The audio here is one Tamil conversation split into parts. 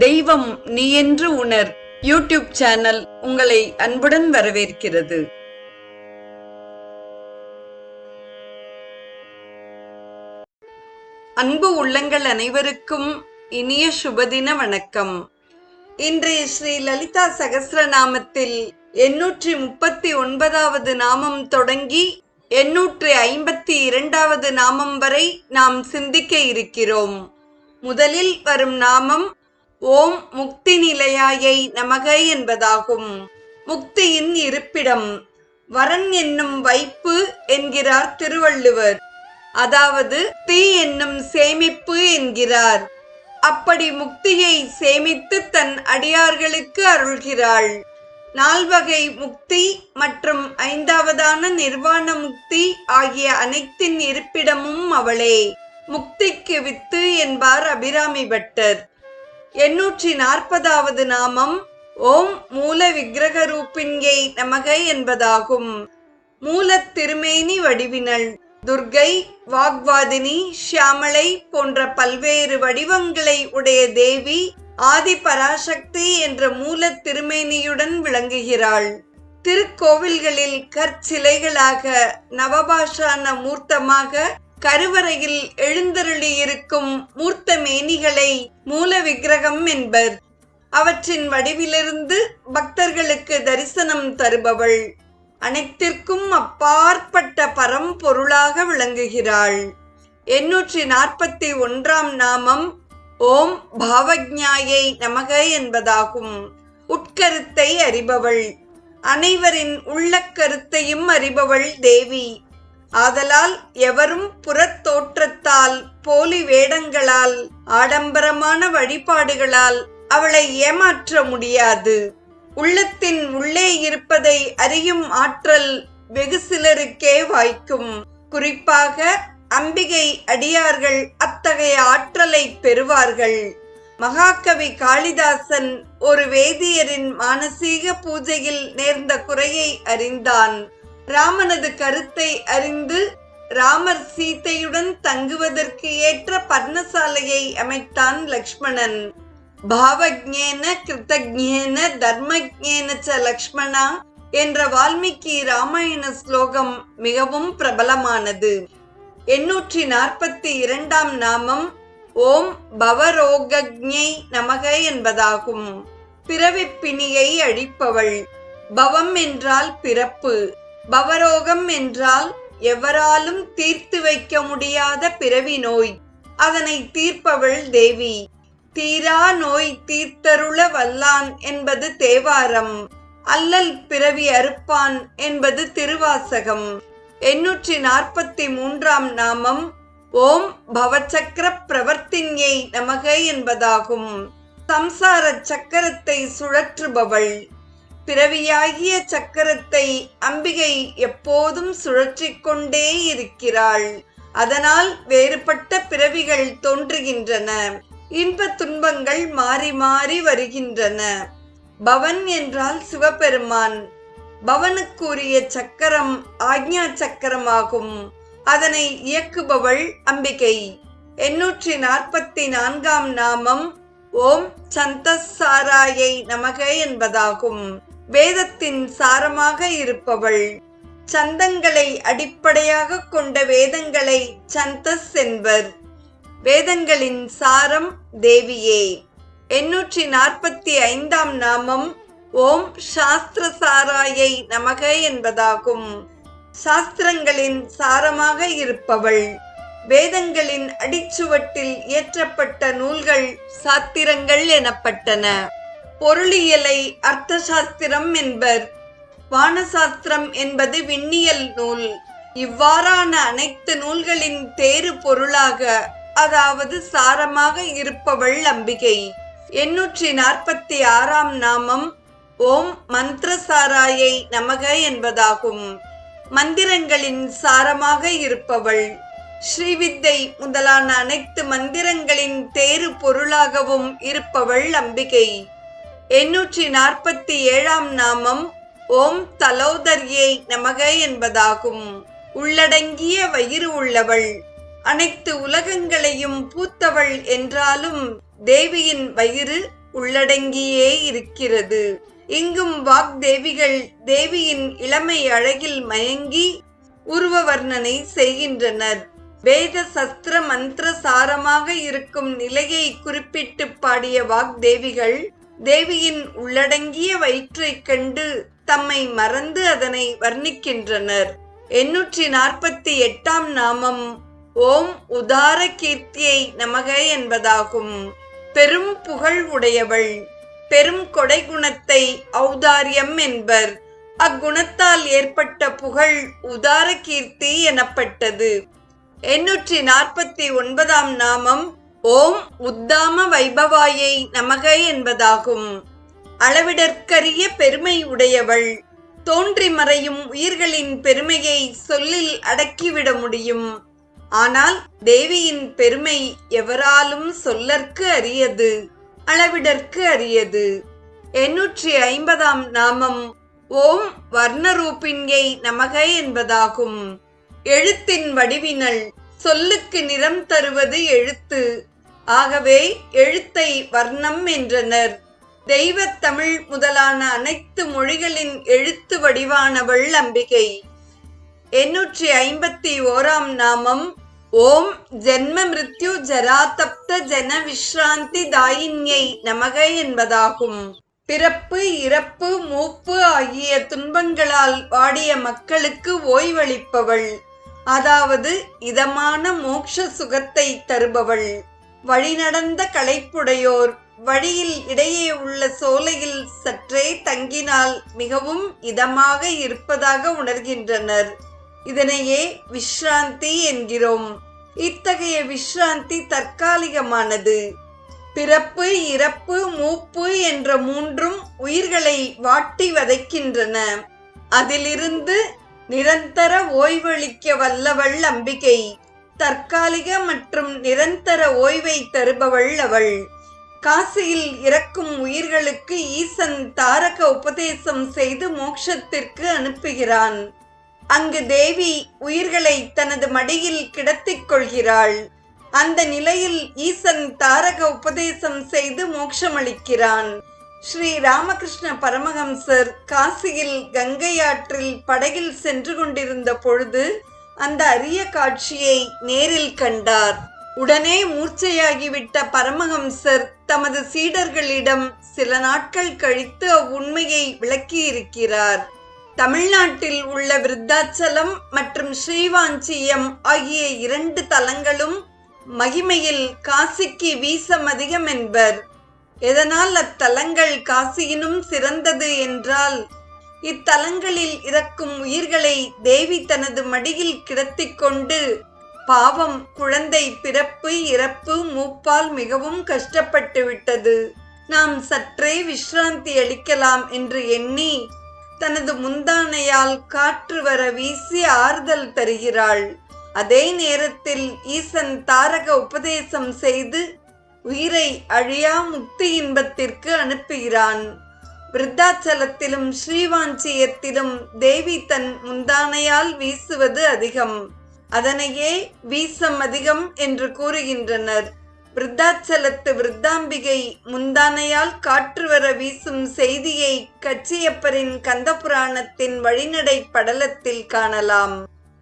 தெய்வம் நீ என்று உணர் யூடியூப் சேனல் உங்களை அன்புடன் வரவேற்கிறது. அன்பு உள்ளங்கள் அனைவருக்கும் இனிய சுபதின வணக்கம். இன்றைய ஸ்ரீ லலிதா சகஸ்ரநாமத்தில் 839வது நாமம் தொடங்கி 852வது நாமம் வரை நாம் சிந்திக்க இருக்கிறோம். முதலில் வரும் நாமம் ஓம் முக்தி நிலையாயை நமக என்பதாகும். முக்தியின் இருப்பிடம் வரன் என்னும் வைப்பு என்கிறார் திருவள்ளுவர். அதாவது தீ என்னும் சேமிப்பு என்கிறார். அப்படி முக்தியை சேமித்து தன் அடியார்களுக்கு அருள்கிறாள். 4 வகை முக்தி மற்றும் 5வதான நிர்வாண முக்தி ஆகிய அனைத்தின் இருப்பிடமும் அவளே. முக்திக்கு வித்து என்பார் அபிராமி பட்டர். 840வது நாமம் ஓம் மூல விக்கிரக ரூபிண்யை நமக என்பதாகும். மூல திருமேனி வடிவினள் துர்கை, வாக்வாதினி, ஷியாமளை போன்ற பல்வேறு வடிவங்களை உடைய தேவி ஆதி பராசக்தி என்ற மூல திருமேனியுடன் விளங்குகிறாள். திருக்கோவில்களில் கற்சிலைகளாக நவபாஷான மூர்த்தமாக கருவறையில் எழுந்தருளி இருக்கும் மூர்த்த மேனிகளை மூல விக்கிரகம் என்பர். அவற்றின் வடிவிலிருந்து பக்தர்களுக்கு தரிசனம் தருபவள். அனைத்திற்கும் அப்பாற்பட்ட பரம்பொருளாக விளங்குகிறாள். 841ஆம் நாமம் ஓம் பாவஜ்ஞாயை நமக என்பதாகும். உட்கருத்தை அறிபவள், அனைவரின் உள்ளக்கருத்தையும் அறிபவள் தேவி. ஆதலால் எவரும் புறத்தோற்றத்தால், போலி வேடங்களால், ஆடம்பரமான வழிபாடுகளால் அவளை ஏமாற்ற முடியாது. உள்ளத்தின் உள்ளே இருப்பதை அறியும் ஆற்றல் வெகு சிலருக்கே வாய்க்கும். குறிப்பாக அம்பிகை அடியார்கள் அத்தகைய ஆற்றலை பெறுவார்கள். மகாகவி காளிதாசன் ஒரு வேதியரின் மானசீக பூஜையில் நேர்ந்த குறையை அறிந்தான். ராமனது கருத்தை அறிந்து ராமர் சீதையுடன் தங்குவதற்கு ஏற்ற பர்ணசாலையை அமைத்தான் லக்ஷ்மணன். பாவஜ்ஞேன கிருதஜ்ஞேன தர்மஜ்ஞேன ச லக்ஷ்மணா என்ற வால்மீகி ராமாயண ஸ்லோகம் மிகவும் பிரபலமானது. 842ஆம் நாமம் ஓம் பவரோகஜ்ஞை நமக என்பதாகும். பிறவிப் பிணியை அழிப்பவள். பவம் என்றால் பிறப்பு, பவரோகம் என்றால் எவராலும் தீர்த்து வைக்க முடியாத பிறவி நோய். அதனை தீர்ப்பவள் தேவி. தீரா நோய் தீர்த்தருள வல்லான் என்பது தேவாரம். அல்லல் பிறவி அறுப்பான் என்பது திருவாசகம். 843ஆம் நாமம் ஓம் பவச்சக்கர பிரவர்த்தின்யை நமக என்பதாகும். சம்சார சக்கரத்தை சுழற்றுபவள். பிறவியாகிய சக்கரத்தை அம்பிகை எப்போதும் சுழற்றிக் கொண்டே இருக்கிறாள். அதனால் வேறுபட்ட பிறவிகள் தோன்றுகின்றன. இன்ப துன்பங்கள் மாறி மாறி வருகின்றன. பவன் என்றால் சிவபெருமான். பவனுக்குரிய சக்கரம் ஆக்ஞா சக்கரமாகும். அதனை இயக்குபவள் அம்பிகை. 844ஆம் நாமம் ஓம் சந்தசாராயை நமக என்பதாகும். வேதத்தின் சாரமாக இருப்பவள். சந்தங்களை அடிப்படையாக கொண்ட வேதங்களை சந்தஸ் என்பர். வேதங்களின் சாரம் தேவியே. 845ஆம் நாமம் ஓம் சாஸ்திரசாராயை நமக என்பதாகும். சாஸ்திரங்களின் சாரமாக இருப்பவள். வேதங்களின் அடிச்சுவட்டில் இயற்றப்பட்ட நூல்கள் சாத்திரங்கள் எனப்பட்டன. பொருளியலை அர்த்த சாஸ்திரம் என்பர். வானசாஸ்திரம் என்பது விண்ணியல் நூல். இவ்வாறான அனைத்து நூல்களின் தேறு பொருளாக, அதாவது சாரமாக இருப்பவள் அம்பிகை. 846ஆம் நாமம் ஓம் மந்திரசாராயை நமக என்பதாகும். மந்திரங்களின் சாரமாக இருப்பவள். ஸ்ரீவித்தை முதலான அனைத்து மந்திரங்களின் தேறு பொருளாகவும் இருப்பவள் அம்பிகை. 847ஆம் நாமம் ஓம் தலோதர்யை நமக என்பதாகும். உள்ளடங்கிய வயிறு உள்ளவள். அனைத்து உலகங்களையும் பூத்தவள் என்றாலும் தேவியின் வயிறு உள்ளடங்கியே இருக்கிறது. இங்கும் வாக்தேவிகள் தேவியின் இளமை அழகில் மயங்கி உருவ வர்ணனை செய்கின்றனர். வேத சஸ்திர மந்திர சாரமாக இருக்கும் நிலையை குறிப்பிட்டு பாடிய வாக்தேவிகள் தேவியின் உள்ளடங்கிய வயிற்றைக் கண்டு தம்மை மறந்து அதனை வர்ணிக்கின்றனர். 848ஆம் நாமம் ஓம் உதார கீர்த்தியை நமக என்பதாகும். பெரும் புகழ் உடையவள். பெரும் கொடை குணத்தை ஔதாரியம் என்பர். அக்குணத்தால் ஏற்பட்ட புகழ் உதார கீர்த்தி எனப்பட்டது. 849ஆம் நாமம் ஓம் உத்தாம வைபவாயை நமக என்பதாகும். அளவிடற்கரிய பெருமை உடையவள். தோன்றி மறையும் உயிர்களின் பெருமையை சொல்லில் அடக்கிவிட முடியும். ஆனால் தேவியின் பெருமை எவராலும் சொல்லற்கு அரியது, அளவிடற்கு அரியது. 850ஆம் நாமம் ஓம் வர்ணரூபிண்யை நமக என்பதாகும். எழுத்தின் வடிவினள். சொல்லுக்கு நிறம் தருவது எழுத்து. ஆகவே எழுத்தை வர்ணம் என்றனர். தெய்வத் தமிழ் முதலான அனைத்து மொழிகளின் எழுத்து வடிவானவள் அம்பிகை. 851ஆம் நாமம் ஓம் ஜென்ம மிருத்யு ஜராதப்த ஜன விஸ்ராந்தி தாயின்யை நமக என்பதாகும். பிறப்பு இறப்பு மூப்பு ஆகிய துன்பங்களால் வாடிய மக்களுக்கு ஓய்வளிப்பவள், அதாவது இதமான மோட்ச சுகத்தை தருபவள். வழிநடந்த களைப்புடையோர் வழியில் இடையே உள்ள சோலையில் சற்றே தங்கினால் மிகவும் இதமாக இருப்பதாக உணர்கின்றனர். இதனையே விஸ்ராந்தி என்கிறோம். இத்தகைய விஸ்ராந்தி தற்காலிகமானது. பிறப்பு இறப்பு மூப்பு என்ற மூன்றும் உயிர்களை வாட்டி வதைக்கின்றன. அதிலிருந்து நிரந்தர ஓய்வளிக்க வல்லவள் அம்பிகை. தற்காலிக மற்றும் நிரந்தர ஓய்வை தருபவள் அவள். காசியில் இறக்கும் உயிர்களுக்கு ஈசன் தாரக உபதேசம் செய்து மோட்சத்திற்கு அனுப்புகிறான். அங்கு தேவி உயிர்களை தனது மடியில் கிடத்திக் கொள்கிறாள். அந்த நிலையில் ஈசன் தாரக உபதேசம் செய்து மோட்சமளிக்கிறான். ஸ்ரீ ராமகிருஷ்ண பரமஹம்சர் காசியில் கங்கை ஆற்றில் படகில் சென்று கொண்டிருந்த பொழுது அந்த அரிய காட்சியை நேரில் கண்டார். உடனே மூர்ச்சையாகிவிட்ட பரமஹம்சர் தமது சீடர்களிடம் சில நாட்கள் கழித்து அவ்வுண்மையை விளக்கியிருக்கிறார். தமிழ்நாட்டில் உள்ள விருத்தாச்சலம் மற்றும் ஸ்ரீவாஞ்சியம் ஆகிய 2 தலங்களும் மகிமையில் காசிக்கு வீசம் அதிகம் என்பர். எதனால் அத்தலங்கள் காசியினும் சிறந்தது என்றால், இத்தலங்களில் இறக்கும் உயிர்களை தேவி தனது மடியில் கிடத்திக் கொண்டு பாவம் குழந்தை பிறப்பு இறப்பு மூப்பால் மிகவும் கஷ்டப்பட்டு விட்டது, நாம் சற்றே விஸ்ராந்தி அளிக்கலாம் என்று எண்ணி தனது முந்தானையால் காற்று வர வீசி ஆறுதல் தருகிறாள். அதே நேரத்தில் ஈசன் தாரக உபதேசம் செய்து உயிரை அழியா முக்தி இன்பத்திற்கு அனுப்புகிறான். விருத்தாச்சலத்திலும் ஸ்ரீவாஞ்சியத்திலும் தேவி தன் முந்தானையால் வீசுவது அதிகம். அதனையே வீசம் அதிகம் என்று கூறுகின்றனர். விருத்தாச்சலத்து விருத்தாம்பிகை முந்தானையால் காற்று வர வீசும் செய்தியை கச்சியப்பரின் கந்தபுராணத்தின் வழிநடை படலத்தில் காணலாம்.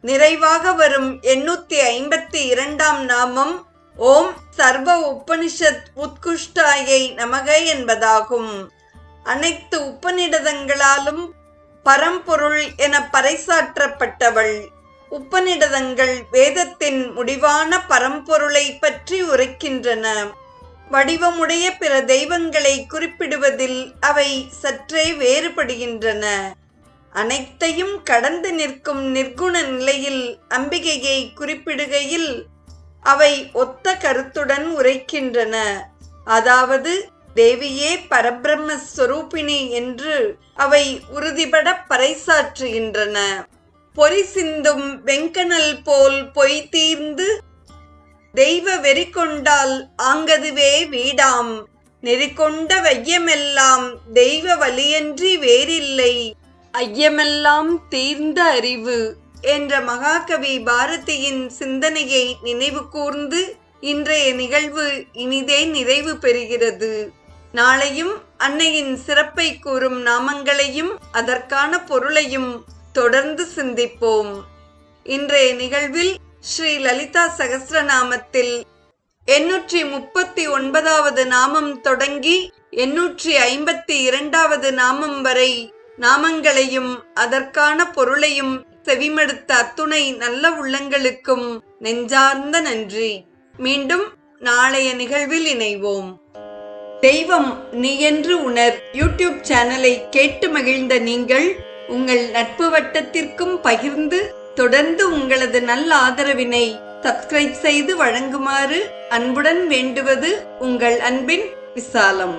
நிறைவாக வரும் 852ஆம் நாமம் ஓம் சர்வ உபனிஷத் உத்குஷ்டாயை நமக என்பதாகும். அனைத்து உபநிடதங்களாலும் பரம்பொருள் என பறைசாற்றப்பட்டவள். உபநிடதங்கள் வேதத்தின் முடிவான பரம்பொருளை பற்றி உரைக்கின்றன. வடிவமுடைய பிற தெய்வங்களை குறிப்பிடுவதில் அவை சற்றே வேறுபடுகின்றன. அனைத்தையும் கடந்து நிற்கும் நிர்குண நிலையில் அம்பிகையை குறிப்பிடுகையில் அவை ஒத்த கருத்துடன் உரைக்கின்றன. அதாவது தேவியே பரபிரம்மஸ்வரூபிணி என்று அவை உறுதிபட பறைசாற்றுகின்றன. பொறி சிந்தும் வெங்கனல் போல் பொய் தீர்ந்து தெய்வ வெறி கொண்டால் ஆங்கதுவே வீடாம். நெறிகொண்ட வையமெல்லாம் தெய்வ வலியன்றி வேறில்லை, ஐயமெல்லாம் தீர்ந்த அறிவு என்ற மகாகவி பாரதியின் சிந்தனையை நினைவு கூர்ந்து இன்றைய நிகழ்வு இனிதே நிறைவு பெறுகிறது. நாளையும் அன்னையின் சிறப்பை கூறும் நாமங்களையும் அதற்கான பொருளையும் தொடர்ந்து சிந்திப்போம். இன்றைய நிகழ்வில் ஸ்ரீ லலிதா சகஸ்ரநாமத்தில் 839வது நாமம் தொடங்கி 852வது நாமம் வரை நாமங்களையும் அதற்கான பொருளையும் செவிமடுத்த அத்துணை நல்ல உள்ளங்களுக்கும் நெஞ்சார்ந்த நன்றி. மீண்டும் நாளைய நிகழ்வில் இணைவோம். தெய்வம் நீ என்று உணர் யூடியூப் சேனலை கேட்டு மகிழ்ந்த நீங்கள் உங்கள் நட்பு வட்டத்திற்கும் பகிர்ந்து தொடர்ந்து உங்களது நல்ல ஆதரவினை சப்ஸ்கிரைப் செய்து வழங்குமாறு அன்புடன் வேண்டுவது உங்கள் அன்பின் விசாலம்.